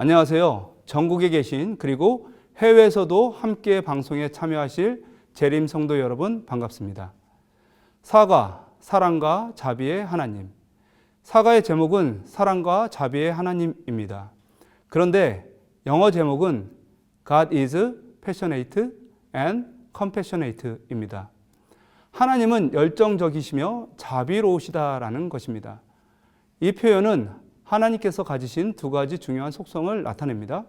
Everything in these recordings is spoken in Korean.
안녕하세요. 전국에 계신 그리고 해외에서도 함께 방송에 참여하실 재림 성도 여러분 반갑습니다. 사과, 사랑과 자비의 하나님. 사과의 제목은 사랑과 자비의 하나님입니다. 그런데 영어 제목은 God is passionate and compassionate입니다. 하나님은 열정적이시며 자비로우시다라는 것입니다. 이 표현은 하나님께서 가지신 두 가지 중요한 속성을 나타냅니다.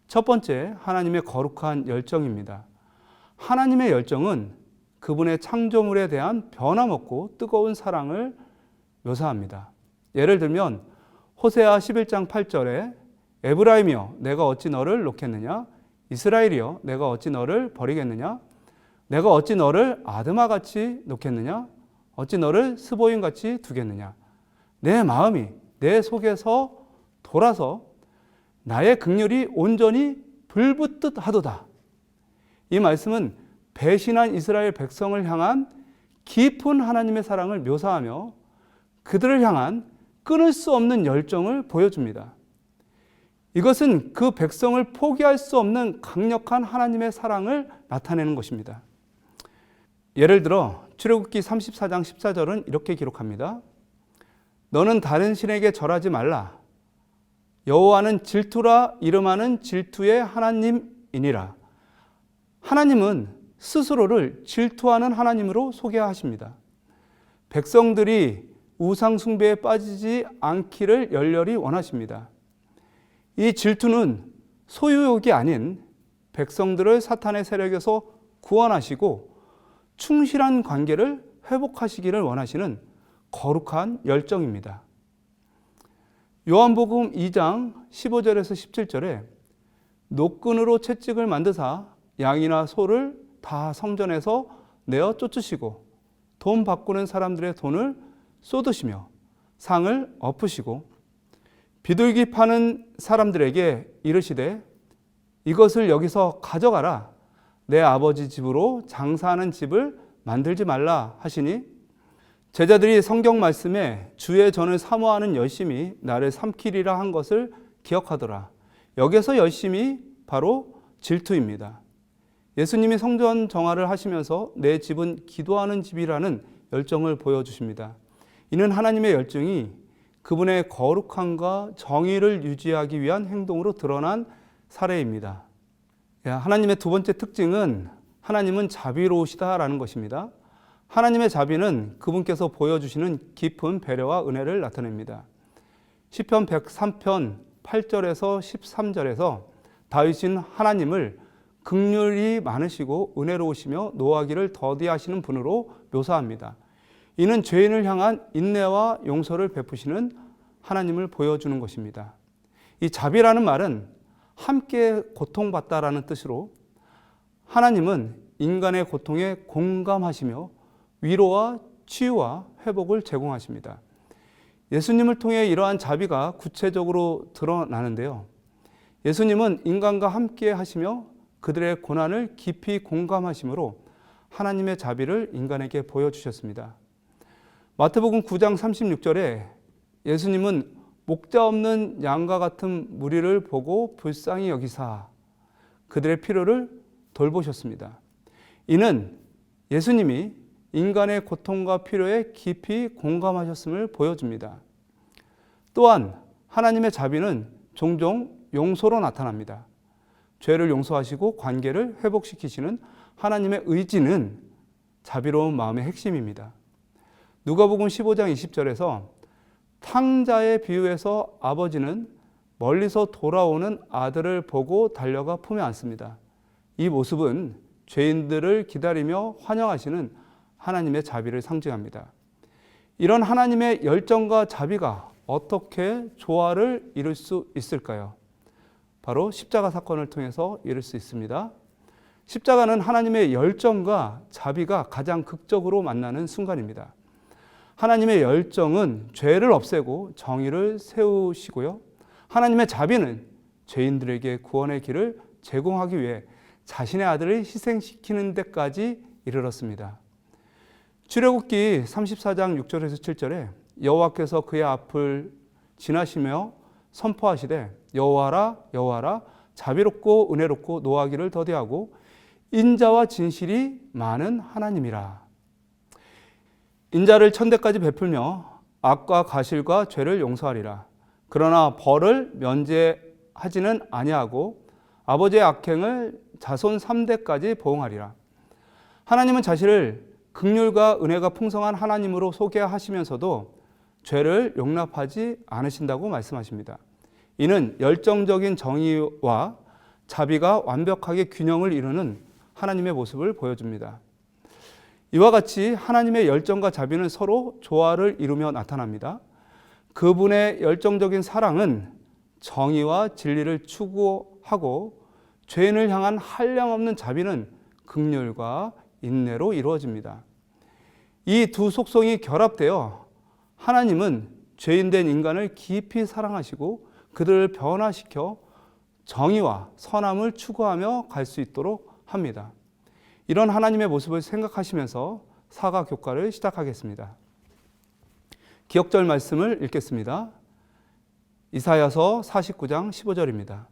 첫 번째, 하나님의 거룩한 열정입니다. 하나님의 열정은 그분의 창조물에 대한 변함없고 뜨거운 사랑을 묘사합니다. 예를 들면 호세아 11장 8절에 에브라임이여 내가 어찌 너를 놓겠느냐, 이스라엘이여 내가 어찌 너를 버리겠느냐, 내가 어찌 너를 아드마같이 놓겠느냐, 어찌 너를 스보임같이 두겠느냐, 내 마음이 내 속에서 돌아서 나의 긍휼이 온전히 불붙듯 하도다. 이 말씀은 배신한 이스라엘 백성을 향한 깊은 하나님의 사랑을 묘사하며 그들을 향한 끊을 수 없는 열정을 보여줍니다. 이것은 그 백성을 포기할 수 없는 강력한 하나님의 사랑을 나타내는 것입니다. 예를 들어 출애굽기 34장 14절은 이렇게 기록합니다. 너는 다른 신에게 절하지 말라. 여호와는 질투라 이름하는 질투의 하나님이니라. 하나님은 스스로를 질투하는 하나님으로 소개하십니다. 백성들이 우상 숭배에 빠지지 않기를 열렬히 원하십니다. 이 질투는 소유욕이 아닌 백성들을 사탄의 세력에서 구원하시고 충실한 관계를 회복하시기를 원하시는 거룩한 열정입니다. 요한복음 2장 15절에서 17절에 노끈으로 채찍을 만드사 양이나 소를 다 성전에서 내어 쫓으시고 돈 바꾸는 사람들의 돈을 쏟으시며 상을 엎으시고 비둘기 파는 사람들에게 이르시되 이것을 여기서 가져가라. 내 아버지 집으로 장사하는 집을 만들지 말라 하시니 제자들이 성경 말씀에 주의 전을 사모하는 열심이 나를 삼키리라 한 것을 기억하더라. 여기서 열심이 바로 질투입니다. 예수님이 성전 정화를 하시면서 내 집은 기도하는 집이라는 열정을 보여주십니다. 이는 하나님의 열정이 그분의 거룩함과 정의를 유지하기 위한 행동으로 드러난 사례입니다. 하나님의 두 번째 특징은 하나님은 자비로우시다라는 것입니다. 하나님의 자비는 그분께서 보여주시는 깊은 배려와 은혜를 나타냅니다. 시편 103편 8절에서 13절에서 다윗은 하나님을 긍휼이 많으시고 은혜로우시며 노하기를 더디하시는 분으로 묘사합니다. 이는 죄인을 향한 인내와 용서를 베푸시는 하나님을 보여주는 것입니다. 이 자비라는 말은 함께 고통받다라는 뜻으로 하나님은 인간의 고통에 공감하시며 위로와 치유와 회복을 제공하십니다. 예수님을 통해 이러한 자비가 구체적으로 드러나는데요. 예수님은 인간과 함께 하시며 그들의 고난을 깊이 공감하심으로 하나님의 자비를 인간에게 보여주셨습니다. 마태복음 9장 36절에 예수님은 목자 없는 양과 같은 무리를 보고 불쌍히 여기사 그들의 필요를 돌보셨습니다. 이는 예수님이 인간의 고통과 필요에 깊이 공감하셨음을 보여줍니다. 또한 하나님의 자비는 종종 용서로 나타납니다. 죄를 용서하시고 관계를 회복시키시는 하나님의 의지는 자비로운 마음의 핵심입니다. 누가복음 15장 20절에서 탕자의 비유에서 아버지는 멀리서 돌아오는 아들을 보고 달려가 품에 안습니다. 이 모습은 죄인들을 기다리며 환영하시는 하나님의 자비를 상징합니다. 이런 하나님의 열정과 자비가 어떻게 조화를 이룰 수 있을까요? 바로 십자가 사건을 통해서 이룰 수 있습니다. 십자가는 하나님의 열정과 자비가 가장 극적으로 만나는 순간입니다. 하나님의 열정은 죄를 없애고 정의를 세우시고요. 하나님의 자비는 죄인들에게 구원의 길을 제공하기 위해 자신의 아들을 희생시키는 데까지 이르렀습니다. 출애굽기 34장 6절에서 7절에 여호와께서 그의 앞을 지나시며 선포하시되 여호와라 여호와라 자비롭고 은혜롭고 노하기를 더디하고 인자와 진실이 많은 하나님이라. 인자를 천대까지 베풀며 악과 가실과 죄를 용서하리라. 그러나 벌을 면제하지는 아니하고 아버지의 악행을 자손 3대까지 보응하리라. 하나님은 자신을 긍휼과 은혜가 풍성한 하나님으로 소개하시면서도 죄를 용납하지 않으신다고 말씀하십니다. 이는 열정적인 정의와 자비가 완벽하게 균형을 이루는 하나님의 모습을 보여줍니다. 이와 같이 하나님의 열정과 자비는 서로 조화를 이루며 나타납니다. 그분의 열정적인 사랑은 정의와 진리를 추구하고 죄인을 향한 한량없는 자비는 긍휼과 인내로 이루어집니다. 이 두 속성이 결합되어 하나님은 죄인된 인간을 깊이 사랑하시고 그들을 변화시켜 정의와 선함을 추구하며 갈 수 있도록 합니다. 이런 하나님의 모습을 생각하시면서 사가 교과를 시작하겠습니다. 기억절 말씀을 읽겠습니다. 이사야서 49장 15절입니다.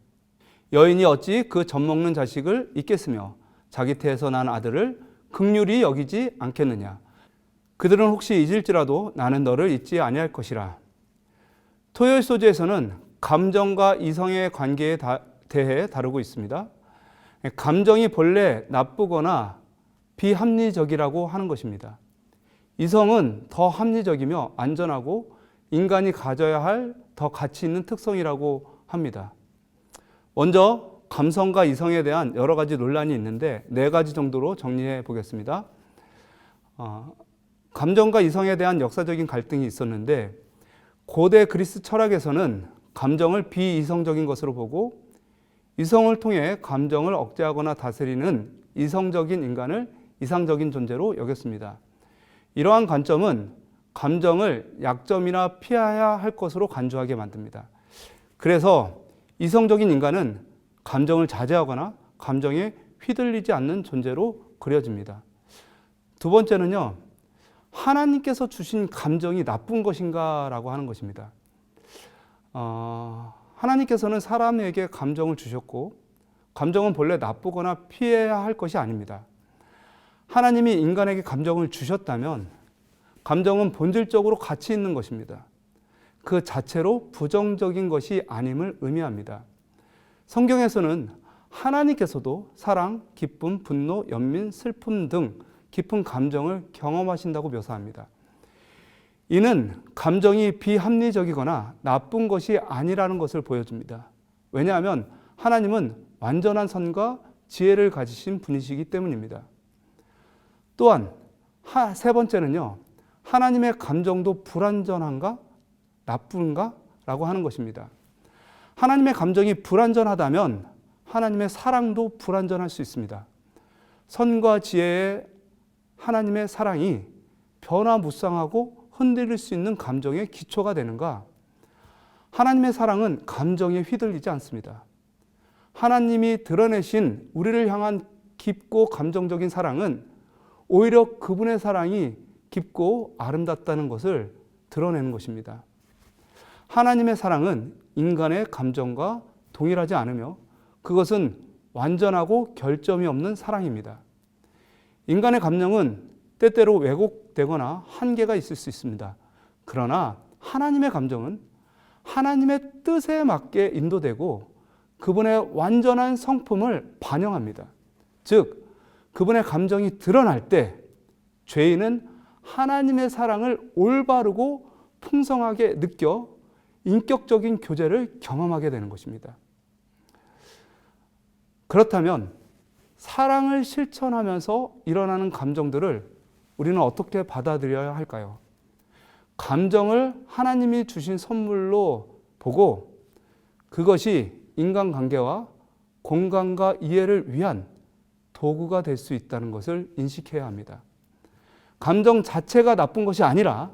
여인이 어찌 그 젖먹는 자식을 잊겠으며 자기 태에서 난 아들을 긍휼히 여기지 않겠느냐. 그들은 혹시 잊을지라도 나는 너를 잊지 아니할 것이라. 토요일 소재에서는 감정과 이성의 관계에 대해 다루고 있습니다. 감정이 본래 나쁘거나 비합리적이라고 하는 것입니다. 이성은 더 합리적이며 안전하고 인간이 가져야 할 더 가치 있는 특성이라고 합니다. 먼저 감성과 이성에 대한 여러 가지 논란이 있는데 4가지 정도로 정리해 보겠습니다. 감정과 이성에 대한 역사적인 갈등이 있었는데 고대 그리스 철학에서는 감정을 비이성적인 것으로 보고 이성을 통해 감정을 억제하거나 다스리는 이성적인 인간을 이상적인 존재로 여겼습니다. 이러한 관점은 감정을 약점이나 피해야 할 것으로 간주하게 만듭니다. 그래서 이성적인 인간은 감정을 자제하거나 감정에 휘둘리지 않는 존재로 그려집니다. 두 번째는요, 하나님께서 주신 감정이 나쁜 것인가 라고 하는 것입니다. 하나님께서는 사람에게 감정을 주셨고 감정은 본래 나쁘거나 피해야 할 것이 아닙니다. 하나님이 인간에게 감정을 주셨다면 감정은 본질적으로 가치 있는 것입니다. 그 자체로 부정적인 것이 아님을 의미합니다. 성경에서는 하나님께서도 사랑, 기쁨, 분노, 연민, 슬픔 등 깊은 감정을 경험하신다고 묘사합니다. 이는 감정이 비합리적이거나 나쁜 것이 아니라는 것을 보여줍니다. 왜냐하면 하나님은 완전한 선과 지혜를 가지신 분이시기 때문입니다. 또한 세 번째는요, 하나님의 감정도 불완전한가? 나쁜가? 라고 하는 것입니다. 하나님의 감정이 불완전하다면 하나님의 사랑도 불완전할 수 있습니다. 선과 지혜의 하나님의 사랑이 변화무쌍하고 흔들릴 수 있는 감정의 기초가 되는가? 하나님의 사랑은 감정에 휘둘리지 않습니다. 하나님이 드러내신 우리를 향한 깊고 감정적인 사랑은 오히려 그분의 사랑이 깊고 아름답다는 것을 드러내는 것입니다. 하나님의 사랑은 인간의 감정과 동일하지 않으며 그것은 완전하고 결점이 없는 사랑입니다. 인간의 감정은 때때로 왜곡되거나 한계가 있을 수 있습니다. 그러나 하나님의 감정은 하나님의 뜻에 맞게 인도되고 그분의 완전한 성품을 반영합니다. 즉, 그분의 감정이 드러날 때 죄인은 하나님의 사랑을 올바르고 풍성하게 느껴 인격적인 교제를 경험하게 되는 것입니다. 그렇다면 사랑을 실천하면서 일어나는 감정들을 우리는 어떻게 받아들여야 할까요? 감정을 하나님이 주신 선물로 보고 그것이 인간관계와 공감과 이해를 위한 도구가 될 수 있다는 것을 인식해야 합니다. 감정 자체가 나쁜 것이 아니라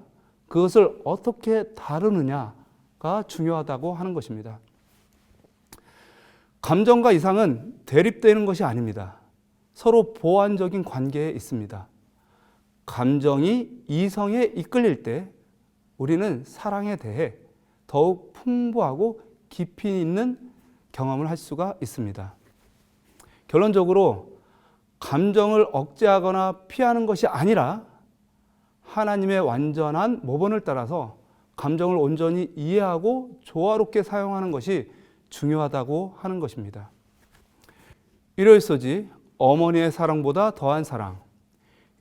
그것을 어떻게 다루느냐가 중요하다고 하는 것입니다. 감정과 이상은 대립되는 것이 아닙니다. 서로 보완적인 관계에 있습니다. 감정이 이성에 이끌릴 때 우리는 사랑에 대해 더욱 풍부하고 깊이 있는 경험을 할 수가 있습니다. 결론적으로 감정을 억제하거나 피하는 것이 아니라 하나님의 완전한 모본을 따라서 감정을 온전히 이해하고 조화롭게 사용하는 것이 중요하다고 하는 것입니다. 일요일 소지, 어머니의 사랑보다 더한 사랑.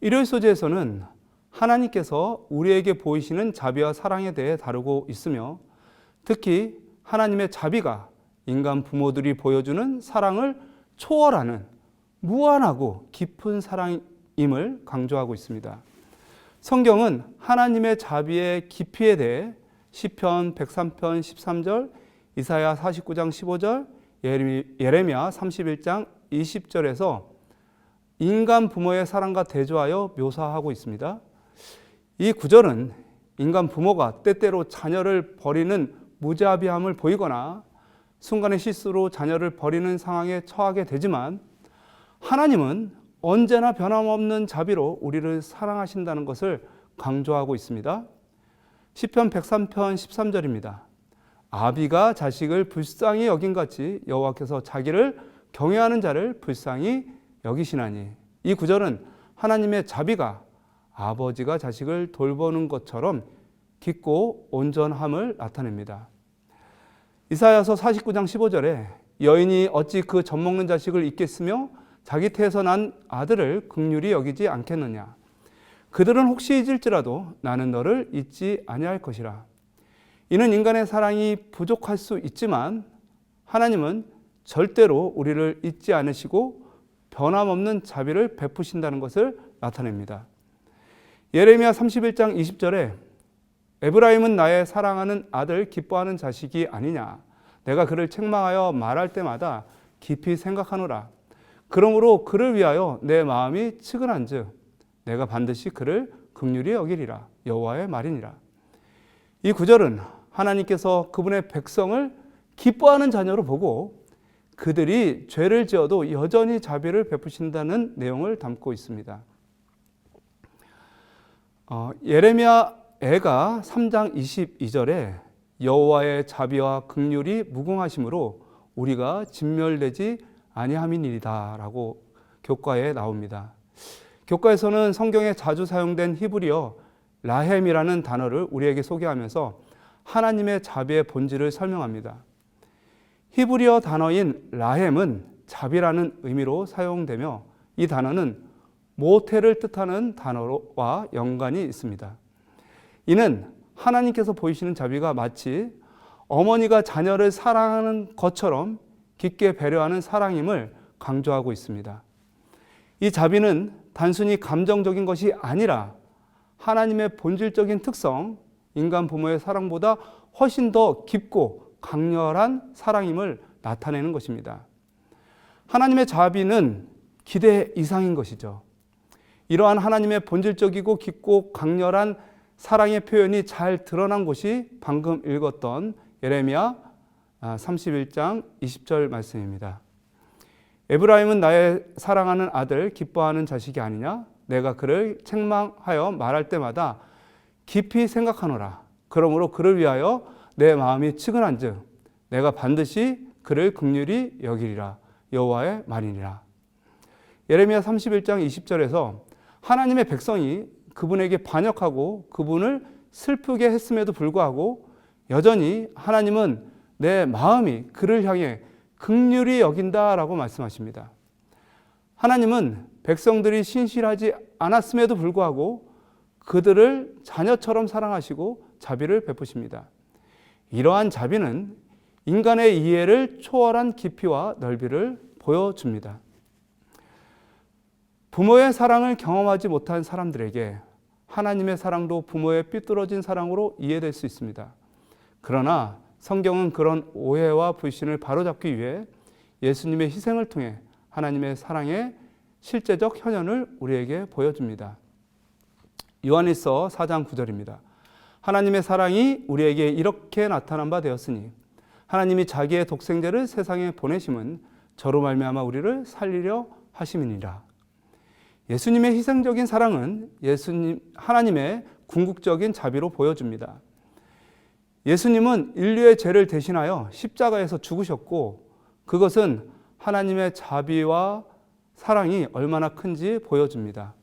일요일 소지에서는 하나님께서 우리에게 보이시는 자비와 사랑에 대해 다루고 있으며, 특히 하나님의 자비가 인간 부모들이 보여주는 사랑을 초월하는 무한하고 깊은 사랑임을 강조하고 있습니다. 성경은 하나님의 자비의 깊이에 대해 시편 103편 13절, 이사야 49장 15절, 예레미야 31장 20절에서 인간 부모의 사랑과 대조하여 묘사하고 있습니다. 이 구절은 인간 부모가 때때로 자녀를 버리는 무자비함을 보이거나 순간의 실수로 자녀를 버리는 상황에 처하게 되지만, 하나님은 언제나 변함없는 자비로 우리를 사랑하신다는 것을 강조하고 있습니다. 시편 103편 13절입니다. 아비가 자식을 불쌍히 여김같이 여호와께서 자기를 경외하는 자를 불쌍히 여기시나니. 이 구절은 하나님의 자비가 아버지가 자식을 돌보는 것처럼 깊고 온전함을 나타냅니다. 이사야서 49장 15절에 여인이 어찌 그 젖먹는 자식을 잊겠으며 자기 태에서 난 아들을 긍휼히 여기지 않겠느냐. 그들은 혹시 잊을지라도 나는 너를 잊지 아니할 것이라. 이는 인간의 사랑이 부족할 수 있지만 하나님은 절대로 우리를 잊지 않으시고 변함없는 자비를 베푸신다는 것을 나타냅니다. 예레미야 31장 20절에 에브라임은 나의 사랑하는 아들 기뻐하는 자식이 아니냐. 내가 그를 책망하여 말할 때마다 깊이 생각하노라. 그러므로 그를 위하여 내 마음이 측은한즉 내가 반드시 그를 긍휼히 여기리라. 여호와의 말이니라. 이 구절은 하나님께서 그분의 백성을 기뻐하는 자녀로 보고 그들이 죄를 지어도 여전히 자비를 베푸신다는 내용을 담고 있습니다. 예레미야 애가 3장 22절에 여호와의 자비와 긍휼이 무궁하심으로 우리가 진멸되지 아니함이니이다 라고 교과에 나옵니다. 교과에서는 성경에 자주 사용된 히브리어 라헴이라는 단어를 우리에게 소개하면서 하나님의 자비의 본질을 설명합니다. 히브리어 단어인 라헴은 자비라는 의미로 사용되며 이 단어는 모태를 뜻하는 단어와 연관이 있습니다. 이는 하나님께서 보이시는 자비가 마치 어머니가 자녀를 사랑하는 것처럼 깊게 배려하는 사랑임을 강조하고 있습니다. 이 자비는 단순히 감정적인 것이 아니라 하나님의 본질적인 특성, 인간 부모의 사랑보다 훨씬 더 깊고 강렬한 사랑임을 나타내는 것입니다. 하나님의 자비는 기대 이상인 것이죠. 이러한 하나님의 본질적이고 깊고 강렬한 사랑의 표현이 잘 드러난 곳이 방금 읽었던 예레미야 31장 20절 말씀입니다. 에브라임은 나의 사랑하는 아들 기뻐하는 자식이 아니냐. 내가 그를 책망하여 말할 때마다 깊이 생각하노라. 그러므로 그를 위하여 내 마음이 측은한즉 내가 반드시 그를 긍휼히 여기리라. 여호와의 말이니라. 예레미야 31장 20절에서 하나님의 백성이 그분에게 반역하고 그분을 슬프게 했음에도 불구하고 여전히 하나님은 내 마음이 그를 향해 긍휼히 여긴다라고 말씀하십니다. 하나님은 백성들이 신실하지 않았음에도 불구하고 그들을 자녀처럼 사랑하시고 자비를 베푸십니다. 이러한 자비는 인간의 이해를 초월한 깊이와 넓이를 보여줍니다. 부모의 사랑을 경험하지 못한 사람들에게 하나님의 사랑도 부모의 삐뚤어진 사랑으로 이해될 수 있습니다. 그러나 성경은 그런 오해와 불신을 바로잡기 위해 예수님의 희생을 통해 하나님의 사랑의 실제적 현현을 우리에게 보여줍니다. 요한일서 4장 9절입니다. 하나님의 사랑이 우리에게 이렇게 나타난 바 되었으니 하나님이 자기의 독생자를 세상에 보내심은 저로 말미암아 우리를 살리려 하심이니라. 예수님의 희생적인 사랑은 하나님의 궁극적인 자비로 보여줍니다. 예수님은 인류의 죄를 대신하여 십자가에서 죽으셨고 그것은 하나님의 자비와 사랑이 얼마나 큰지 보여줍니다.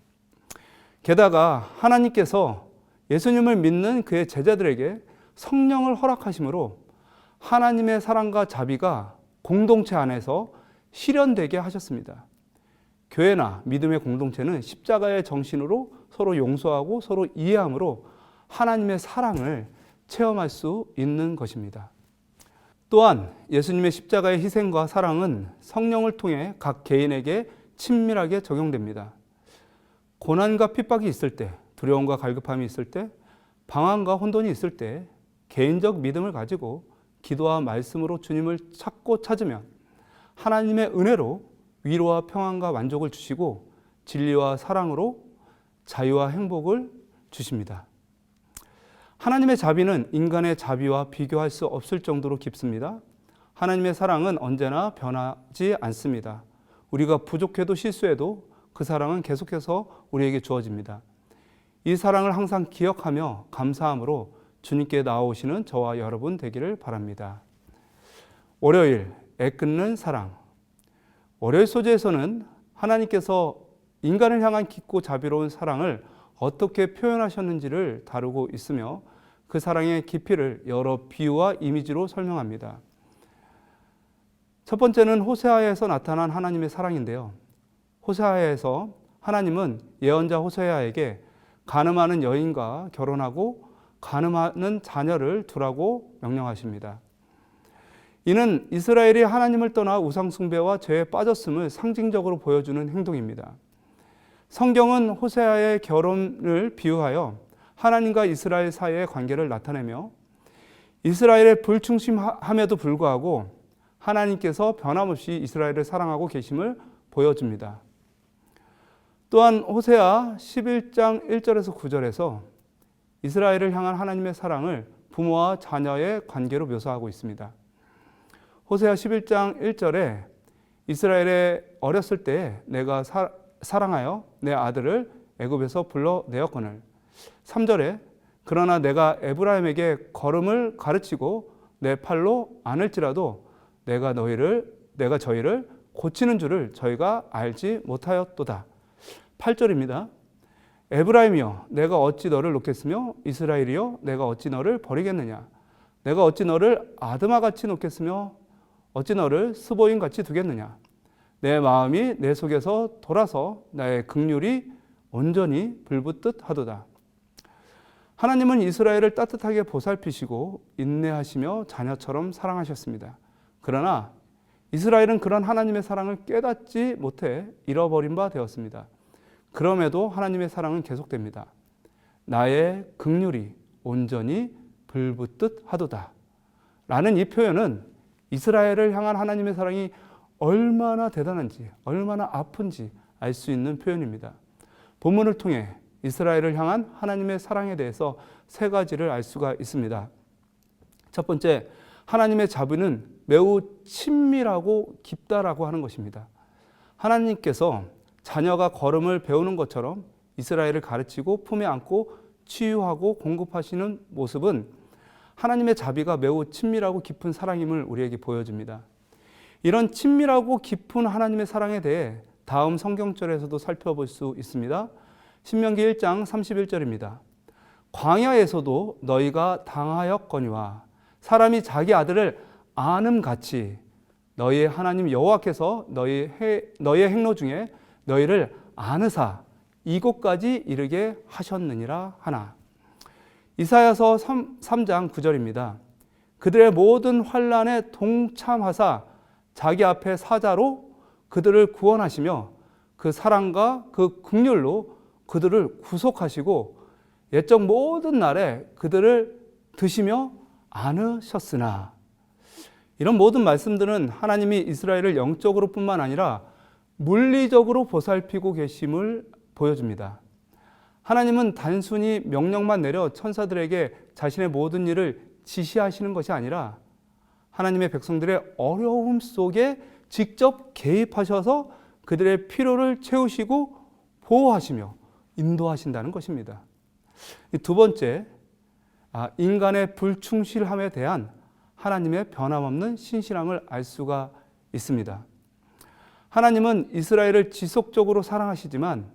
게다가 하나님께서 예수님을 믿는 그의 제자들에게 성령을 허락하심으로 하나님의 사랑과 자비가 공동체 안에서 실현되게 하셨습니다. 교회나 믿음의 공동체는 십자가의 정신으로 서로 용서하고 서로 이해함으로 하나님의 사랑을 체험할 수 있는 것입니다. 또한 예수님의 십자가의 희생과 사랑은 성령을 통해 각 개인에게 친밀하게 적용됩니다. 고난과 핍박이 있을 때, 두려움과 갈급함이 있을 때, 방황과 혼돈이 있을 때 개인적 믿음을 가지고 기도와 말씀으로 주님을 찾고 찾으면 하나님의 은혜로 위로와 평안과 만족을 주시고 진리와 사랑으로 자유와 행복을 주십니다. 하나님의 자비는 인간의 자비와 비교할 수 없을 정도로 깊습니다. 하나님의 사랑은 언제나 변하지 않습니다. 우리가 부족해도 실수해도 그 사랑은 계속해서 우리에게 주어집니다. 이 사랑을 항상 기억하며 감사함으로 주님께 나아오시는 저와 여러분 되기를 바랍니다. 월요일, 애끓는 사랑. 월요일 소재에서는 하나님께서 인간을 향한 깊고 자비로운 사랑을 어떻게 표현하셨는지를 다루고 있으며 그 사랑의 깊이를 여러 비유와 이미지로 설명합니다. 첫 번째는 호세아에서 나타난 하나님의 사랑인데요. 호세아에서 하나님은 예언자 호세아에게 간음하는 여인과 결혼하고 간음하는 자녀를 두라고 명령하십니다. 이는 이스라엘이 하나님을 떠나 우상숭배와 죄에 빠졌음을 상징적으로 보여주는 행동입니다. 성경은 호세아의 결혼을 비유하여 하나님과 이스라엘 사이의 관계를 나타내며 이스라엘의 불충심함에도 불구하고 하나님께서 변함없이 이스라엘을 사랑하고 계심을 보여줍니다. 또한 호세아 11장 1절에서 9절에서 이스라엘을 향한 하나님의 사랑을 부모와 자녀의 관계로 묘사하고 있습니다. 호세아 11장 1절에 이스라엘에 어렸을 때 내가 사랑하여 내 아들을 애굽에서 불러내었거늘. 3절에 그러나 내가 에브라임에게 걸음을 가르치고 내 팔로 안을지라도 내가 저희를 고치는 줄을 저희가 알지 못하였도다. 8절입니다. 에브라임이여 내가 어찌 너를 놓겠으며 이스라엘이여 내가 어찌 너를 버리겠느냐. 내가 어찌 너를 아드마같이 놓겠으며 어찌 너를 스보임같이 두겠느냐. 내 마음이 내 속에서 돌아서 나의 긍휼이 온전히 불붙듯 하도다. 하나님은 이스라엘을 따뜻하게 보살피시고 인내하시며 자녀처럼 사랑하셨습니다. 그러나 이스라엘은 그런 하나님의 사랑을 깨닫지 못해 잃어버린 바 되었습니다. 그럼에도 하나님의 사랑은 계속됩니다. 나의 긍휼이 온전히 불붙듯 하도다. 라는 이 표현은 이스라엘을 향한 하나님의 사랑이 얼마나 대단한지, 얼마나 아픈지 알 수 있는 표현입니다. 본문을 통해 이스라엘을 향한 하나님의 사랑에 대해서 세 가지를 알 수가 있습니다. 첫 번째, 하나님의 자비는 매우 친밀하고 깊다라고 하는 것입니다. 하나님께서 자녀가 걸음을 배우는 것처럼 이스라엘을 가르치고 품에 안고 치유하고 공급하시는 모습은 하나님의 자비가 매우 친밀하고 깊은 사랑임을 우리에게 보여줍니다. 이런 친밀하고 깊은 하나님의 사랑에 대해 다음 성경절에서도 살펴볼 수 있습니다. 신명기 1장 31절입니다. 광야에서도 너희가 당하였거니와 사람이 자기 아들을 아름같이 너희의 하나님 여호와께서 너희의 행로 중에 너희를 아느사 이곳까지 이르게 하셨느니라 하나. 이사야서 3장 9절입니다. 그들의 모든 환난에 동참하사 자기 앞에 사자로 그들을 구원하시며 그 사랑과 그 긍휼로 그들을 구속하시고 옛적 모든 날에 그들을 드시며 안으셨으나. 이런 모든 말씀들은 하나님이 이스라엘을 영적으로 뿐만 아니라 물리적으로 보살피고 계심을 보여줍니다. 하나님은 단순히 명령만 내려 천사들에게 자신의 모든 일을 지시하시는 것이 아니라 하나님의 백성들의 어려움 속에 직접 개입하셔서 그들의 필요를 채우시고 보호하시며 인도하신다는 것입니다. 두 번째, 인간의 불충실함에 대한 하나님의 변함없는 신실함을 알 수가 있습니다. 하나님은 이스라엘을 지속적으로 사랑하시지만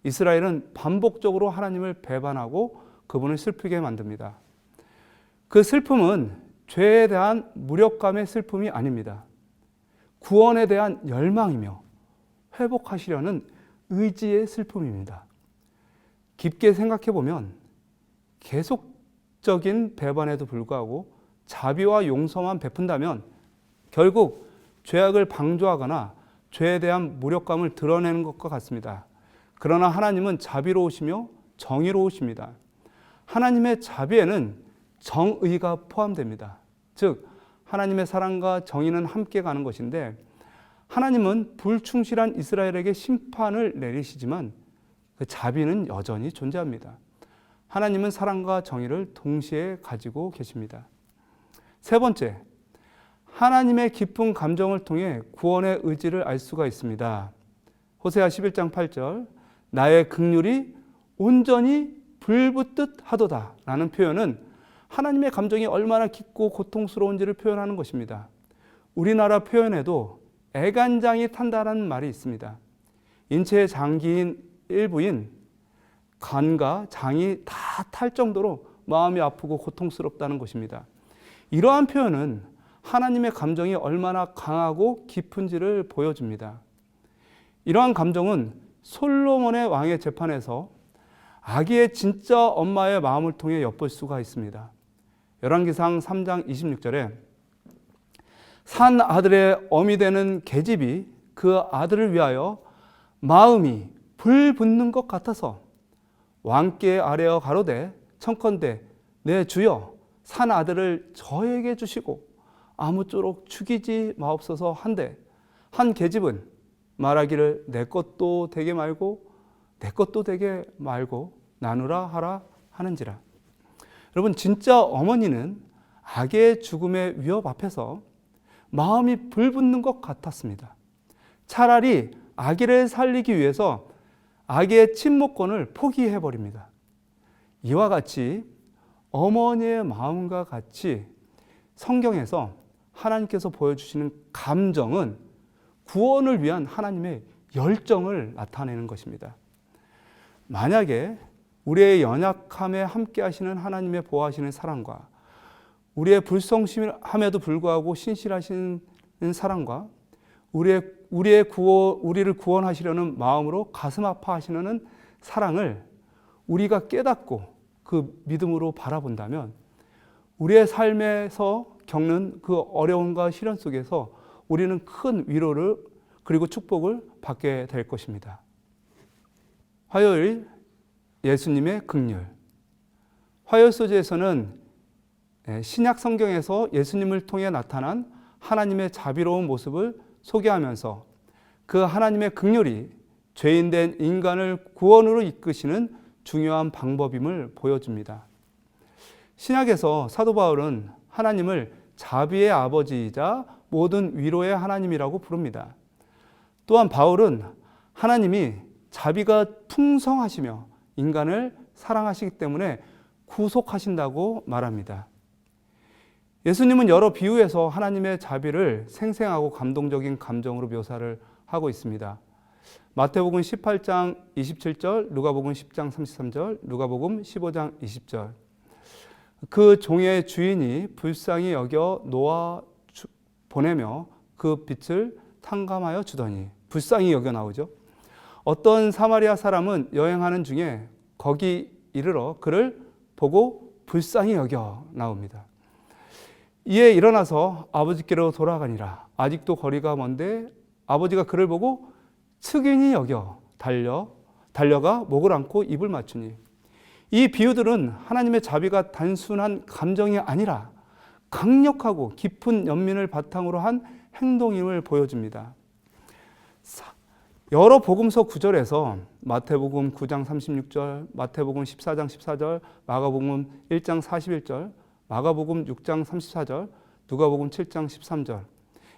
이스라엘은 반복적으로 하나님을 배반하고 그분을 슬프게 만듭니다. 그 슬픔은 죄에 대한 무력감의 슬픔이 아닙니다. 구원에 대한 열망이며 회복하시려는 의지의 슬픔입니다. 깊게 생각해 보면 계속적인 배반에도 불구하고 자비와 용서만 베푼다면 결국 죄악을 방조하거나 죄에 대한 무력감을 드러내는 것과 같습니다. 그러나 하나님은 자비로우시며 정의로우십니다. 하나님의 자비에는 정의가 포함됩니다. 즉 하나님의 사랑과 정의는 함께 가는 것인데 하나님은 불충실한 이스라엘에게 심판을 내리시지만 그 자비는 여전히 존재합니다. 하나님은 사랑과 정의를 동시에 가지고 계십니다. 세 번째, 하나님의 깊은 감정을 통해 구원의 의지를 알 수가 있습니다. 호세아 11장 8절, 나의 긍휼이 온전히 불붙듯 하도다 라는 표현은 하나님의 감정이 얼마나 깊고 고통스러운지를 표현하는 것입니다. 우리나라 표현에도 애간장이 탄다라는 말이 있습니다. 인체의 장기인 일부인 간과 장이 다 탈 정도로 마음이 아프고 고통스럽다는 것입니다. 이러한 표현은 하나님의 감정이 얼마나 강하고 깊은지를 보여줍니다. 이러한 감정은 솔로몬의 왕의 재판에서 아기의 진짜 엄마의 마음을 통해 엿볼 수가 있습니다. 열왕기상 3장 26절에 산 아들의 어미 되는 계집이 그 아들을 위하여 마음이 불 붙는 것 같아서 왕께 아뢰어 가로되 청컨대 내 주여 산 아들을 저에게 주시고 아무쪼록 죽이지 마옵소서 한데 한 계집은 말하기를 내 것도 되게 말고 내 것도 되게 말고 나누라 하라 하는지라. 여러분 진짜 어머니는 아기의 죽음의 위협 앞에서 마음이 불붙는 것 같았습니다. 차라리 아기를 살리기 위해서 아기의 친모권을 포기해버립니다. 이와 같이 어머니의 마음과 같이 성경에서 하나님께서 보여주시는 감정은 구원을 위한 하나님의 열정을 나타내는 것입니다. 만약에 우리의 연약함에 함께 하시는 하나님의 보호하시는 사랑과 우리의 불성실함에도 불구하고 신실하신 사랑과 우리를 구원하시려는 마음으로 가슴 아파하시려는 사랑을 우리가 깨닫고 그 믿음으로 바라본다면 우리의 삶에서 겪는 그 어려움과 시련 속에서 우리는 큰 위로를 그리고 축복을 받게 될 것입니다. 화요일 예수님의 긍휼. 화요일 소재에서는 신약 성경에서 예수님을 통해 나타난 하나님의 자비로운 모습을 소개하면서 그 하나님의 긍휼이 죄인된 인간을 구원으로 이끄시는 중요한 방법임을 보여줍니다. 신약에서 사도 바울은 하나님을 자비의 아버지이자 모든 위로의 하나님이라고 부릅니다. 또한 바울은 하나님이 자비가 풍성하시며 인간을 사랑하시기 때문에 구속하신다고 말합니다. 예수님은 여러 비유에서 하나님의 자비를 생생하고 감동적인 감정으로 묘사를 하고 있습니다. 마태복음 18장 27절, 누가복음 10장 33절, 누가복음 15장 20절. 그 종의 주인이 불쌍히 여겨 놓아 보내며 그 빛을 탕감하여 주더니, 불쌍히 여겨 나오죠. 어떤 사마리아 사람은 여행하는 중에 거기 이르러 그를 보고 불쌍히 여겨 나옵니다. 이에 일어나서 아버지께로 돌아가니라. 아직도 거리가 먼데 아버지가 그를 보고 측은히 여겨 달려가 목을 안고 입을 맞추니. 이 비유들은 하나님의 자비가 단순한 감정이 아니라 강력하고 깊은 연민을 바탕으로 한 행동임을 보여줍니다. 여러 복음서 구절에서 마태복음 9장 36절, 마태복음 14장 14절, 마가복음 1장 41절, 마가복음 6장 34절, 누가복음 7장 13절.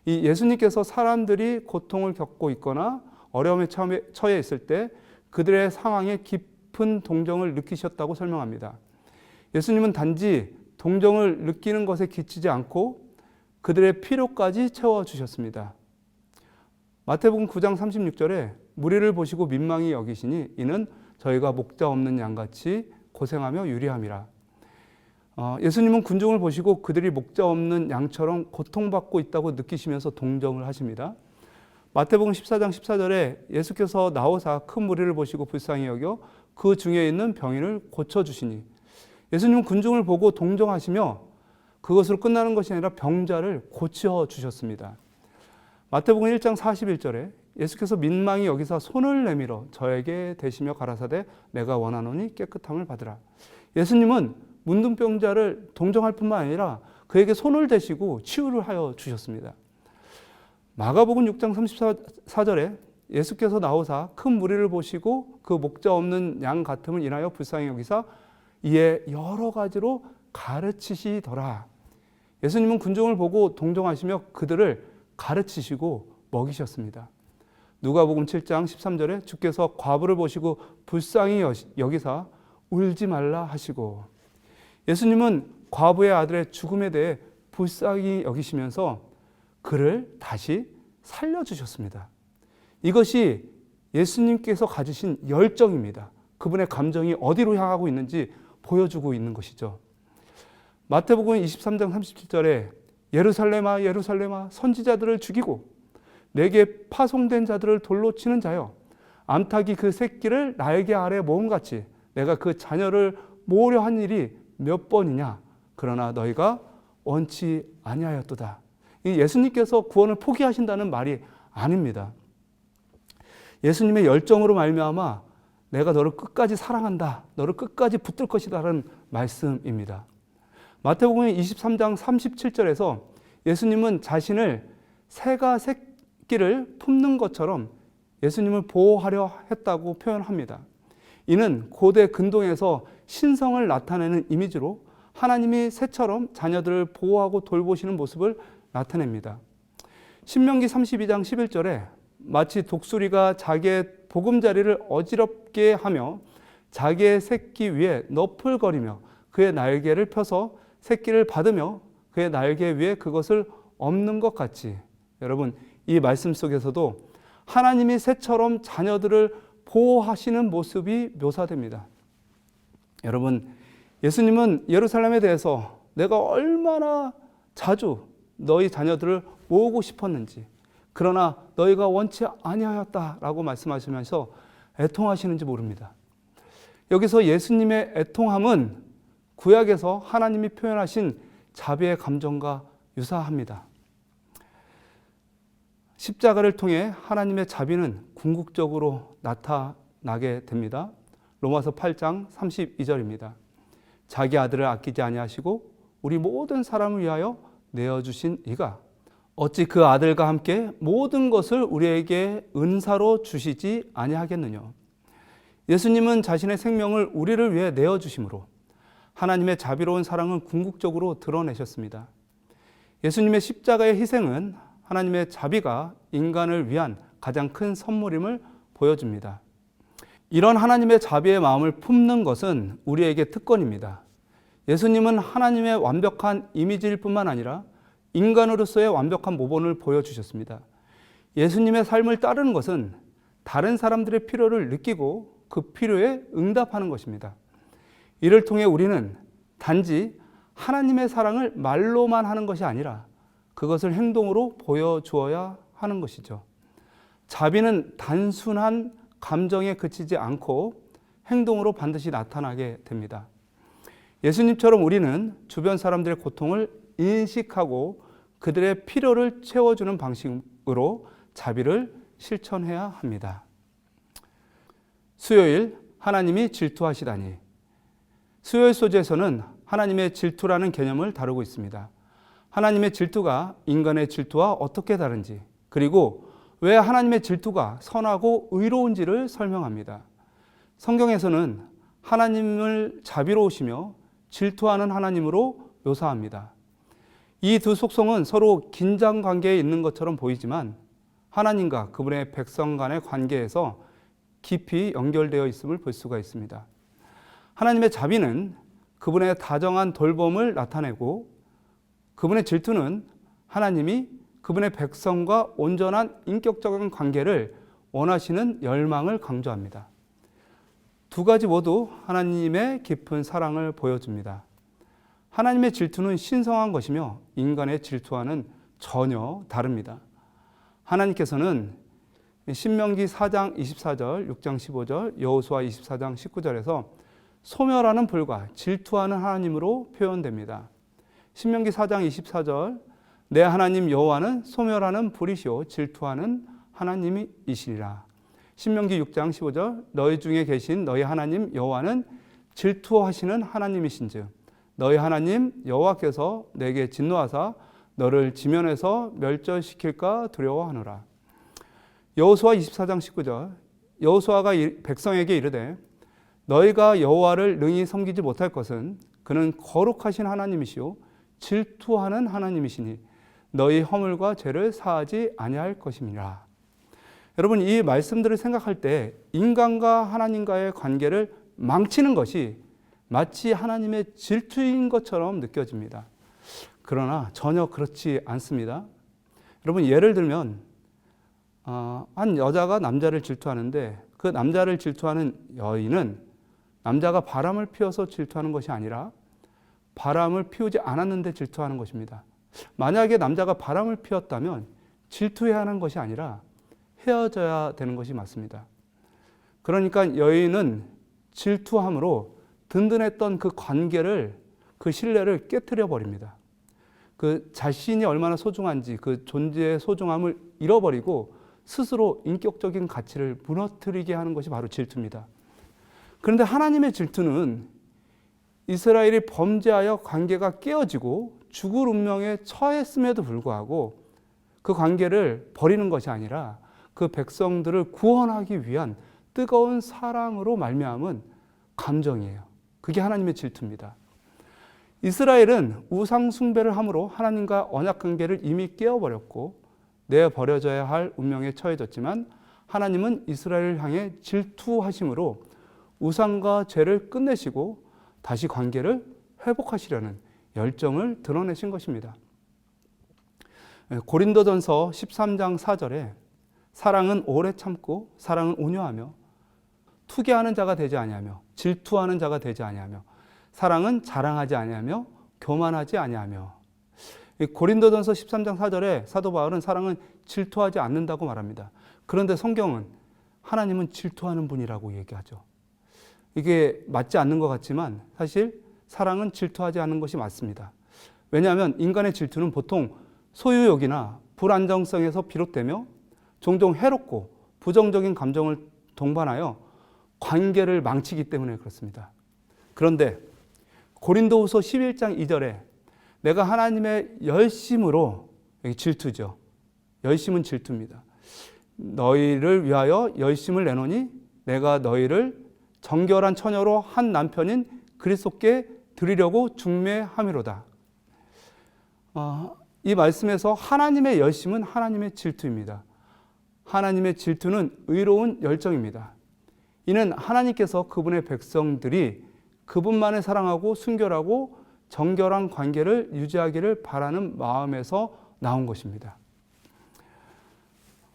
이 예수님께서 사람들이 고통을 겪고 있거나 어려움에 처해 있을 때 그들의 상황에 깊은 동정을 느끼셨다고 설명합니다. 예수님은 단지 동정을 느끼는 것에 그치지 않고 그들의 필요까지 채워주셨습니다. 마태복음 9장 36절에 무리를 보시고 민망히 여기시니 이는 저희가 목자 없는 양같이 고생하며 유리함이라. 예수님은 군중을 보시고 그들이 목자 없는 양처럼 고통받고 있다고 느끼시면서 동정을 하십니다. 마태복음 14장 14절에 예수께서 나오사 큰 무리를 보시고 불쌍히 여겨 그 중에 있는 병인을 고쳐주시니, 예수님은 군중을 보고 동정하시며 그것으로 끝나는 것이 아니라 병자를 고쳐주셨습니다. 마태복음 1장 41절에 예수께서 민망히 여기사 손을 내밀어 저에게 대시며 가라사대 내가 원하노니 깨끗함을 받으라. 예수님은 문둥병자를 동정할 뿐만 아니라 그에게 손을 대시고 치유를 하여 주셨습니다. 마가복음 6장 34절에 예수께서 나오사 큰 무리를 보시고 그 목자 없는 양 같음을 인하여 불쌍히 여기사 이에 여러 가지로 가르치시더라. 예수님은 군중을 보고 동정하시며 그들을 가르치시고 먹이셨습니다. 누가복음 7장 13절에 주께서 과부를 보시고 불쌍히 여기사 울지 말라 하시고, 예수님은 과부의 아들의 죽음에 대해 불쌍히 여기시면서 그를 다시 살려주셨습니다. 이것이 예수님께서 가지신 열정입니다. 그분의 감정이 어디로 향하고 있는지 보여주고 있는 것이죠. 마태복음 23장 37절에 예루살렘아 예루살렘아 선지자들을 죽이고 내게 파송된 자들을 돌로 치는 자여, 암탉이 그 새끼를 날개 아래 모음같이 내가 그 자녀를 모으려 한 일이 몇 번이냐, 그러나 너희가 원치 아니하였도다. 예수님께서 구원을 포기하신다는 말이 아닙니다. 예수님의 열정으로 말미암아 내가 너를 끝까지 사랑한다, 너를 끝까지 붙들 것이다 라는 말씀입니다. 마태복음 23장 37절에서 예수님은 자신을 새가 새끼를 품는 것처럼 예수님을 보호하려 했다고 표현합니다. 이는 고대 근동에서 신성을 나타내는 이미지로 하나님이 새처럼 자녀들을 보호하고 돌보시는 모습을 나타냅니다. 신명기 32장 11절에 마치 독수리가 자기의 보금자리를 어지럽게 하며 자기의 새끼 위에 너풀거리며 그의 날개를 펴서 새끼를 받으며 그의 날개 위에 그것을 엎는 것 같이, 여러분 이 말씀 속에서도 하나님이 새처럼 자녀들을 보호하시는 모습이 묘사됩니다. 여러분, 예수님은 예루살렘에 대해서 내가 얼마나 자주 너희 자녀들을 모으고 싶었는지, 그러나 너희가 원치 아니하였다라고 말씀하시면서 애통하시는지 모릅니다. 여기서 예수님의 애통함은 구약에서 하나님이 표현하신 자비의 감정과 유사합니다. 십자가를 통해 하나님의 자비는 궁극적으로 나타나게 됩니다. 로마서 8장 32절입니다. 자기 아들을 아끼지 아니하시고 우리 모든 사람을 위하여 내어주신 이가 어찌 그 아들과 함께 모든 것을 우리에게 은사로 주시지 아니하겠느냐. 예수님은 자신의 생명을 우리를 위해 내어주심으로 하나님의 자비로운 사랑은 궁극적으로 드러내셨습니다. 예수님의 십자가의 희생은 하나님의 자비가 인간을 위한 가장 큰 선물임을 보여줍니다. 이런 하나님의 자비의 마음을 품는 것은 우리에게 특권입니다. 예수님은 하나님의 완벽한 이미지일 뿐만 아니라 인간으로서의 완벽한 모본을 보여주셨습니다. 예수님의 삶을 따르는 것은 다른 사람들의 필요를 느끼고 그 필요에 응답하는 것입니다. 이를 통해 우리는 단지 하나님의 사랑을 말로만 하는 것이 아니라 그것을 행동으로 보여주어야 하는 것이죠. 자비는 단순한 감정에 그치지 않고 행동으로 반드시 나타나게 됩니다. 예수님처럼 우리는 주변 사람들의 고통을 인식하고 그들의 필요를 채워주는 방식으로 자비를 실천해야 합니다. 수요일, 하나님이 질투하시다니. 수요일 소재에서는 하나님의 질투라는 개념을 다루고 있습니다. 하나님의 질투가 인간의 질투와 어떻게 다른지, 그리고 왜 하나님의 질투가 선하고 의로운지를 설명합니다. 성경에서는 하나님을 자비로우시며 질투하는 하나님으로 묘사합니다. 이 두 속성은 서로 긴장 관계에 있는 것처럼 보이지만 하나님과 그분의 백성 간의 관계에서 깊이 연결되어 있음을 볼 수가 있습니다. 하나님의 자비는 그분의 다정한 돌봄을 나타내고, 그분의 질투는 하나님이 그분의 백성과 온전한 인격적인 관계를 원하시는 열망을 강조합니다. 두 가지 모두 하나님의 깊은 사랑을 보여줍니다. 하나님의 질투는 신성한 것이며 인간의 질투와는 전혀 다릅니다. 하나님께서는 신명기 4장 24절, 6장 15절, 여호수아 24장 19절에서 소멸하는 불과 질투하는 하나님으로 표현됩니다. 신명기 4장 24절, 내 하나님 여호와는 소멸하는 불이시오 질투하는 하나님이시리라. 신명기 6장 15절, 너희 중에 계신 너희 하나님 여호와는 질투하시는 하나님이신즉 너희 하나님 여호와께서 내게 진노하사 너를 지면에서 멸절시킬까 두려워하노라. 여호수아 24장 19절, 여호수아가 백성에게 이르되 너희가 여호와를 능히 섬기지 못할 것은 그는 거룩하신 하나님이시오 질투하는 하나님이시니 너희 허물과 죄를 사하지 아니할 것임이라. 여러분, 이 말씀들을 생각할 때 인간과 하나님과의 관계를 망치는 것이 마치 하나님의 질투인 것처럼 느껴집니다. 그러나 전혀 그렇지 않습니다. 여러분, 예를 들면 한 여자가 남자를 질투하는데 그 남자를 질투하는 여인은 남자가 바람을 피워서 질투하는 것이 아니라 바람을 피우지 않았는데 질투하는 것입니다. 만약에 남자가 바람을 피웠다면 질투해야 하는 것이 아니라 헤어져야 되는 것이 맞습니다. 그러니까 여인은 질투함으로 든든했던 그 관계를, 그 신뢰를 깨트려 버립니다. 그 자신이 얼마나 소중한지 그 존재의 소중함을 잃어버리고 스스로 인격적인 가치를 무너뜨리게 하는 것이 바로 질투입니다. 그런데 하나님의 질투는 이스라엘이 범죄하여 관계가 깨어지고 죽을 운명에 처했음에도 불구하고 그 관계를 버리는 것이 아니라 그 백성들을 구원하기 위한 뜨거운 사랑으로 말미암은 감정이에요. 그게 하나님의 질투입니다. 이스라엘은 우상 숭배를 함으로 하나님과 언약 관계를 이미 깨어버렸고 내버려져야 할 운명에 처해졌지만 하나님은 이스라엘을 향해 질투하심으로 우상과 죄를 끝내시고 다시 관계를 회복하시려는 열정을 드러내신 것입니다. 고린도전서 13장 4절에 사랑은 오래 참고 사랑은 온유하며 투기하는 자가 되지 아니하며 질투하는 자가 되지 아니하며 사랑은 자랑하지 아니하며 교만하지 아니하며. 고린도전서 13장 4절에 사도 바울은 사랑은 질투하지 않는다고 말합니다. 그런데 성경은 하나님은 질투하는 분이라고 얘기하죠. 이게 맞지 않는 것 같지만 사실 사랑은 질투하지 않는 것이 맞습니다. 왜냐하면 인간의 질투는 보통 소유욕이나 불안정성에서 비롯되며 종종 해롭고 부정적인 감정을 동반하여 관계를 망치기 때문에 그렇습니다. 그런데 고린도후서 11장 2절에 내가 하나님의 열심으로, 여기 질투죠. 열심은 질투입니다. 너희를 위하여 열심을 내노니 내가 너희를 정결한 처녀로 한 남편인 그리스도께 드리려고 중매함이로다. 이 말씀에서 하나님의 열심은 하나님의 질투입니다. 하나님의 질투는 의로운 열정입니다. 이는 하나님께서 그분의 백성들이 그분만을 사랑하고 순결하고 정결한 관계를 유지하기를 바라는 마음에서 나온 것입니다.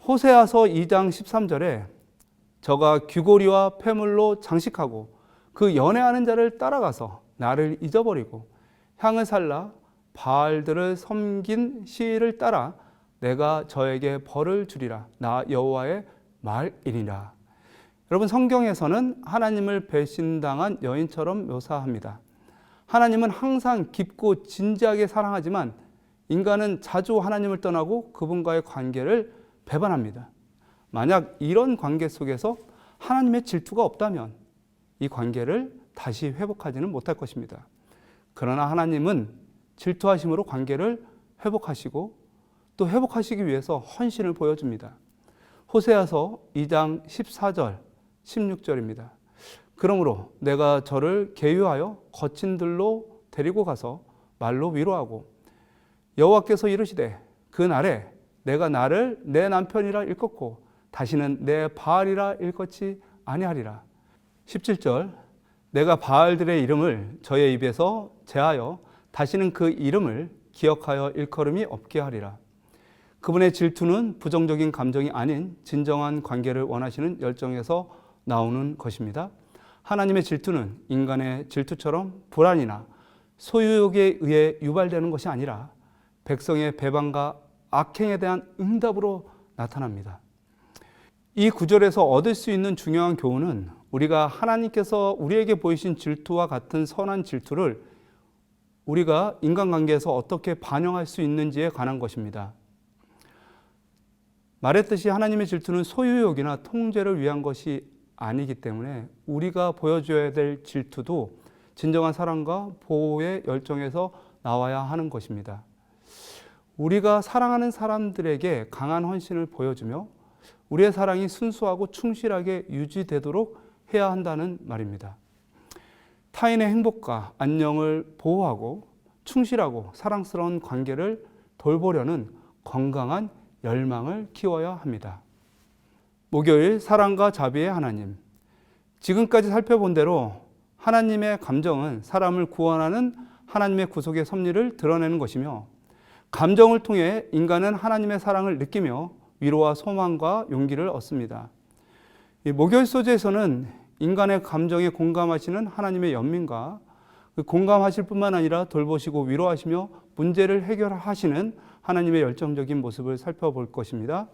호세아서 2장 13절에 저가 귀고리와 폐물로 장식하고 그 연애하는 자를 따라가서 나를 잊어버리고 향을 살라 바알들을 섬긴 시를 따라 내가 저에게 벌을 주리라 나 여호와의 말이니라. 여러분, 성경에서는 하나님을 배신당한 여인처럼 묘사합니다. 하나님은 항상 깊고 진지하게 사랑하지만 인간은 자주 하나님을 떠나고 그분과의 관계를 배반합니다. 만약 이런 관계 속에서 하나님의 질투가 없다면 이 관계를 다시 회복하지는 못할 것입니다. 그러나 하나님은 질투하심으로 관계를 회복하시고 또 회복하시기 위해서 헌신을 보여줍니다. 호세아서 2장 14절, 16절입니다. 그러므로 내가 저를 계유하여 거친 들로 데리고 가서 말로 위로하고 여호와께서 이르시되 그 날에 내가 나를 내 남편이라 일컫고 다시는 내 바알이라 일컫지 아니하리라. 17절 내가 바알들의 이름을 저의 입에서 제하여 다시는 그 이름을 기억하여 일컬음이 없게 하리라. 그분의 질투는 부정적인 감정이 아닌 진정한 관계를 원하시는 열정에서 나오는 것입니다. 하나님의 질투는 인간의 질투처럼 불안이나 소유욕에 의해 유발되는 것이 아니라 백성의 배반과 악행에 대한 응답으로 나타납니다. 이 구절에서 얻을 수 있는 중요한 교훈은 우리가 하나님께서 우리에게 보이신 질투와 같은 선한 질투를 우리가 인간관계에서 어떻게 반영할 수 있는지에 관한 것입니다. 말했듯이 하나님의 질투는 소유욕이나 통제를 위한 것이 아니기 때문에 우리가 보여줘야 될 질투도 진정한 사랑과 보호의 열정에서 나와야 하는 것입니다. 우리가 사랑하는 사람들에게 강한 헌신을 보여주며 우리의 사랑이 순수하고 충실하게 유지되도록 해야 한다는 말입니다. 타인의 행복과 안녕을 보호하고 충실하고 사랑스러운 관계를 돌보려는 건강한 열망을 키워야 합니다. 목요일 사랑과 자비의 하나님. 지금까지 살펴본 대로 하나님의 감정은 사람을 구원하는 하나님의 구속의 섭리를 드러내는 것이며 감정을 통해 인간은 하나님의 사랑을 느끼며 위로와 소망과 용기를 얻습니다. 목요일 소재에서는 인간의 감정에 공감하시는 하나님의 연민과 공감하실 뿐만 아니라 돌보시고 위로하시며 문제를 해결하시는 하나님의 열정적인 모습을 살펴볼 것입니다.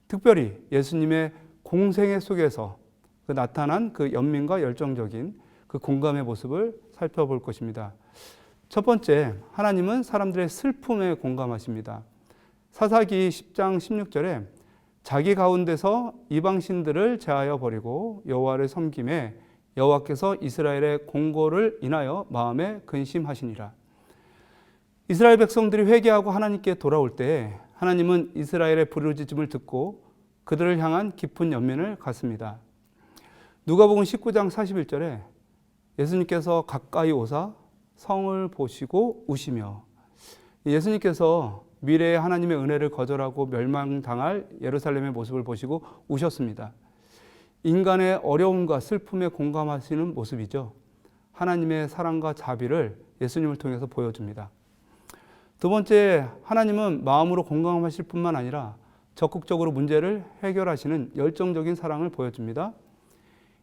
특별히 예수님의 공생애 속에서 나타난 그 연민과 열정적인 그 공감의 모습을 살펴볼 것입니다. 첫 번째, 하나님은 사람들의 슬픔에 공감하십니다. 사사기 10장 16절에 자기 가운데서 이방신들을 제하여 버리고 여호와를 섬김에 여호와께서 이스라엘의 공고를 인하여 마음에 근심하시니라. 이스라엘 백성들이 회개하고 하나님께 돌아올 때 하나님은 이스라엘의 부르짖음을 듣고 그들을 향한 깊은 연민을 갖습니다. 누가복음 19장 41절에 예수님께서 가까이 오사 성을 보시고 우시며, 예수님께서 미래의 하나님의 은혜를 거절하고 멸망당할 예루살렘의 모습을 보시고 우셨습니다. 인간의 어려움과 슬픔에 공감하시는 모습이죠. 하나님의 사랑과 자비를 예수님을 통해서 보여줍니다. 두 번째, 하나님은 마음으로 공감하실 뿐만 아니라 적극적으로 문제를 해결하시는 열정적인 사랑을 보여줍니다.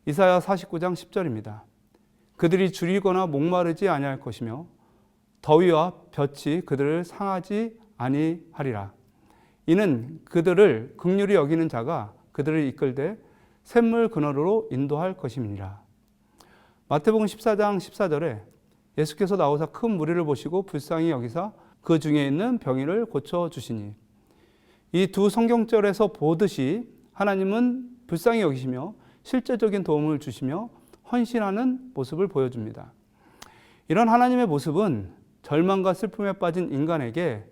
이사야 49장 10절입니다. 그들이 줄이거나 목마르지 아니할 것이며 더위와 볕이 그들을 상하지 아니하리라. 이는 그들을 긍휼히 여기는 자가 그들을 이끌되 샘물 그너로 인도할 것임이니라. 마태복음 14장 14절에 예수께서 나오사 큰 무리를 보시고 불쌍히 여기사 그 중에 있는 병이를 고쳐주시니, 이 두 성경절에서 보듯이 하나님은 불쌍히 여기시며 실제적인 도움을 주시며 헌신하는 모습을 보여줍니다. 이런 하나님의 모습은 절망과 슬픔에 빠진 인간에게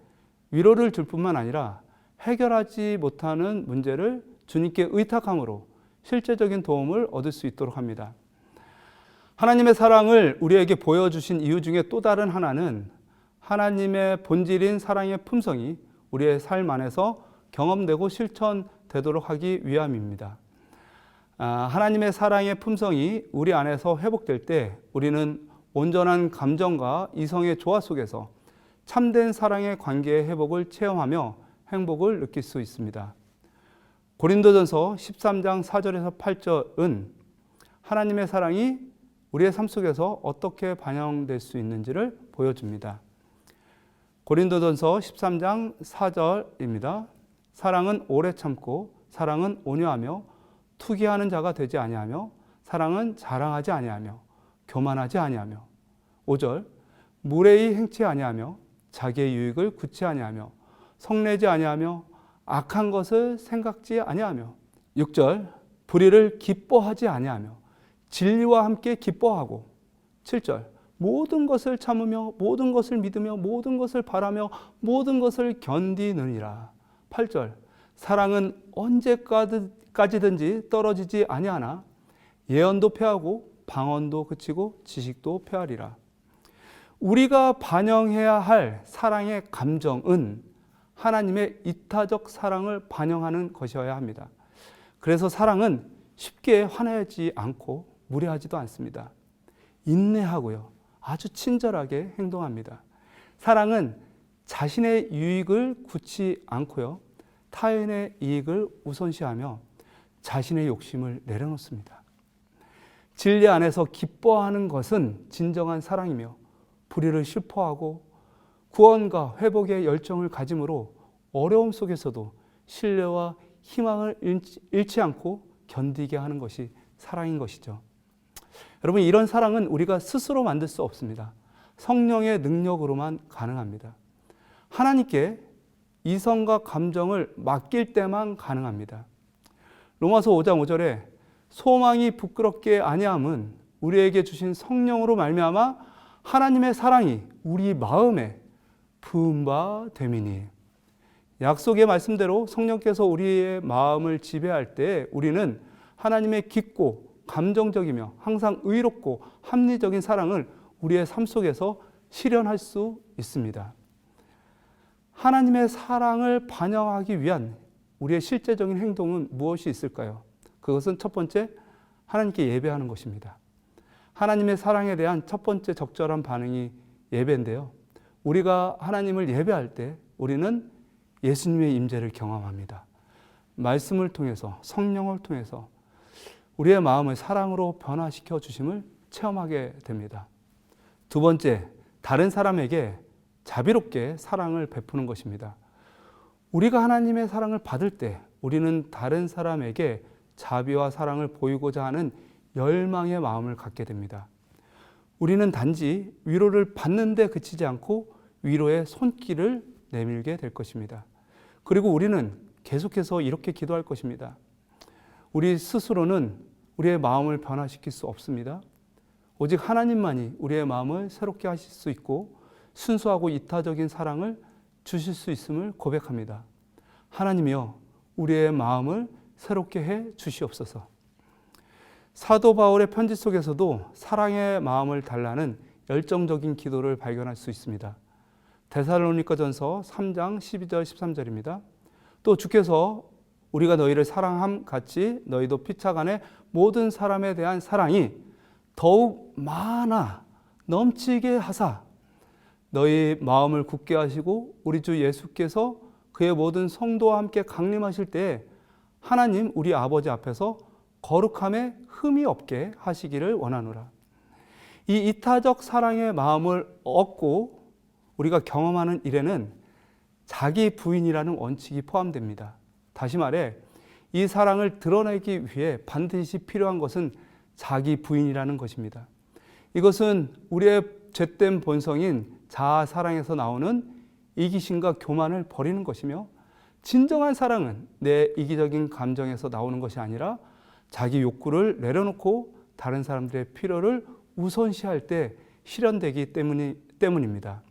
위로를 줄 뿐만 아니라 해결하지 못하는 문제를 주님께 의탁함으로 실제적인 도움을 얻을 수 있도록 합니다. 하나님의 사랑을 우리에게 보여주신 이유 중에 또 다른 하나는 하나님의 본질인 사랑의 품성이 우리의 삶 안에서 경험되고 실천되도록 하기 위함입니다. 하나님의 사랑의 품성이 우리 안에서 회복될 때 우리는 온전한 감정과 이성의 조화 속에서 참된 사랑의 관계의 회복을 체험하며 행복을 느낄 수 있습니다. 고린도전서 13장 4절에서 8절은 하나님의 사랑이 우리의 삶 속에서 어떻게 반영될 수 있는지를 보여줍니다. 고린도전서 13장 4절입니다. 사랑은 오래 참고 사랑은 온유하며 투기하는 자가 되지 아니하며 사랑은 자랑하지 아니하며 교만하지 아니하며 5절 무례히 행치 아니하며 자기의 유익을 굳지 아니하며 성내지 아니하며 악한 것을 생각지 아니하며 6절 불의를 기뻐하지 아니하며 진리와 함께 기뻐하고 7절 모든 것을 참으며 모든 것을 믿으며 모든 것을 바라며 모든 것을 견디느니라. 8절 사랑은 언제까지든지 떨어지지 아니하나 예언도 패하고 방언도 그치고 지식도 패하리라. 우리가 반영해야 할 사랑의 감정은 하나님의 이타적 사랑을 반영하는 것이어야 합니다. 그래서 사랑은 쉽게 화내지 않고 무례하지도 않습니다. 인내하고요. 아주 친절하게 행동합니다. 사랑은 자신의 유익을 굳지 않고요. 타인의 이익을 우선시하며 자신의 욕심을 내려놓습니다. 진리 안에서 기뻐하는 것은 진정한 사랑이며 불의를 슬퍼하고 구원과 회복의 열정을 가짐으로 어려움 속에서도 신뢰와 희망을 잃지 않고 견디게 하는 것이 사랑인 것이죠. 여러분, 이런 사랑은 우리가 스스로 만들 수 없습니다. 성령의 능력으로만 가능합니다. 하나님께 이성과 감정을 맡길 때만 가능합니다. 로마서 5장 5절에 소망이 부끄럽게 아니함은 우리에게 주신 성령으로 말미암아 하나님의 사랑이 우리 마음에 부은 바 됨이니. 약속의 말씀대로 성령께서 우리의 마음을 지배할 때 우리는 하나님의 깊고 감정적이며 항상 의롭고 합리적인 사랑을 우리의 삶 속에서 실현할 수 있습니다. 하나님의 사랑을 반영하기 위한 우리의 실제적인 행동은 무엇이 있을까요? 그것은 첫 번째, 하나님께 예배하는 것입니다. 하나님의 사랑에 대한 첫 번째 적절한 반응이 예배인데요. 우리가 하나님을 예배할 때 우리는 예수님의 임재를 경험합니다. 말씀을 통해서, 성령을 통해서 우리의 마음을 사랑으로 변화시켜 주심을 체험하게 됩니다. 두 번째, 다른 사람에게 자비롭게 사랑을 베푸는 것입니다. 우리가 하나님의 사랑을 받을 때 우리는 다른 사람에게 자비와 사랑을 보이고자 하는 열망의 마음을 갖게 됩니다. 우리는 단지 위로를 받는 데 그치지 않고 위로의 손길을 내밀게 될 것입니다. 그리고 우리는 계속해서 이렇게 기도할 것입니다. 우리 스스로는 우리의 마음을 변화시킬 수 없습니다. 오직 하나님만이 우리의 마음을 새롭게 하실 수 있고 순수하고 이타적인 사랑을 주실 수 있음을 고백합니다. 하나님이여, 우리의 마음을 새롭게 해 주시옵소서. 사도 바울의 편지 속에서도 사랑의 마음을 달라는 열정적인 기도를 발견할 수 있습니다. 데살로니가전서 3장 12절 13절입니다. 또 주께서 우리가 너희를 사랑함 같이 너희도 피차간에 모든 사람에 대한 사랑이 더욱 많아 넘치게 하사 너희 마음을 굳게 하시고 우리 주 예수께서 그의 모든 성도와 함께 강림하실 때에 하나님 우리 아버지 앞에서 거룩함에 흠이 없게 하시기를 원하노라. 이 이타적 사랑의 마음을 얻고 우리가 경험하는 일에는 자기 부인이라는 원칙이 포함됩니다. 다시 말해 이 사랑을 드러내기 위해 반드시 필요한 것은 자기 부인이라는 것입니다. 이것은 우리의 죄된 본성인 자아 사랑에서 나오는 이기심과 교만을 버리는 것이며, 진정한 사랑은 내 이기적인 감정에서 나오는 것이 아니라 자기 욕구를 내려놓고 다른 사람들의 필요를 우선시할 때 실현되기 때문입니다.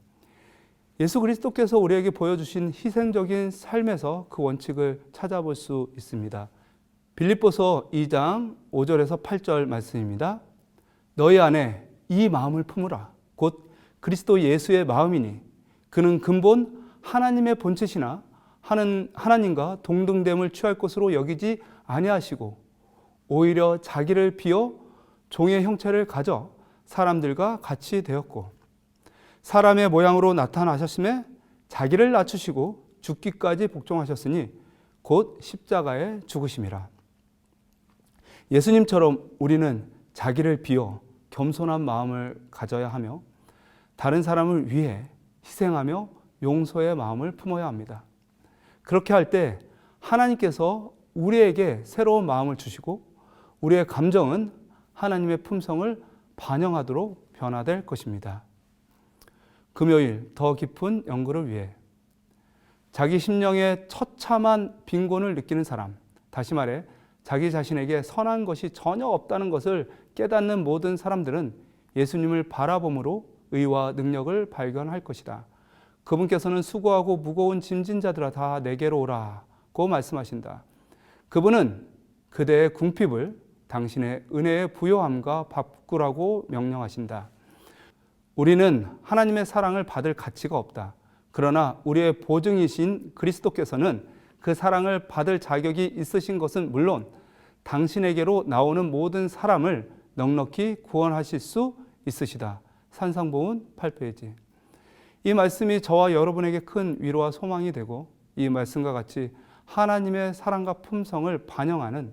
예수 그리스도께서 우리에게 보여주신 희생적인 삶에서 그 원칙을 찾아볼 수 있습니다. 빌립보서 2장 5절에서 8절 말씀입니다. 너희 안에 이 마음을 품으라. 곧 그리스도 예수의 마음이니 그는 근본 하나님의 본체시나 하나님과 동등됨을 취할 것으로 여기지 아니하시고 오히려 자기를 비워 종의 형체를 가져 사람들과 같이 되었고 사람의 모양으로 나타나셨음에 자기를 낮추시고 죽기까지 복종하셨으니 곧 십자가에 죽으심이라. 예수님처럼 우리는 자기를 비워 겸손한 마음을 가져야 하며 다른 사람을 위해 희생하며 용서의 마음을 품어야 합니다. 그렇게 할 때 하나님께서 우리에게 새로운 마음을 주시고 우리의 감정은 하나님의 품성을 반영하도록 변화될 것입니다. 금요일 더 깊은 연구를 위해 자기 심령의 처참한 빈곤을 느끼는 사람, 다시 말해 자기 자신에게 선한 것이 전혀 없다는 것을 깨닫는 모든 사람들은 예수님을 바라봄으로 의와 능력을 발견할 것이다. 그분께서는 수고하고 무거운 짐진 자들아 다 내게로 오라고 말씀하신다. 그분은 그대의 궁핍을 당신의 은혜의 부요함과 바꾸라고 명령하신다. 우리는 하나님의 사랑을 받을 가치가 없다. 그러나 우리의 보증이신 그리스도께서는 그 사랑을 받을 자격이 있으신 것은 물론 당신에게로 나오는 모든 사람을 넉넉히 구원하실 수 있으시다. 산상보훈 8페이지. 이 말씀이 저와 여러분에게 큰 위로와 소망이 되고 이 말씀과 같이 하나님의 사랑과 품성을 반영하는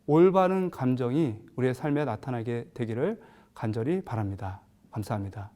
올바른 감정이 우리의 삶에 나타나게 되기를 간절히 바랍니다. 감사합니다.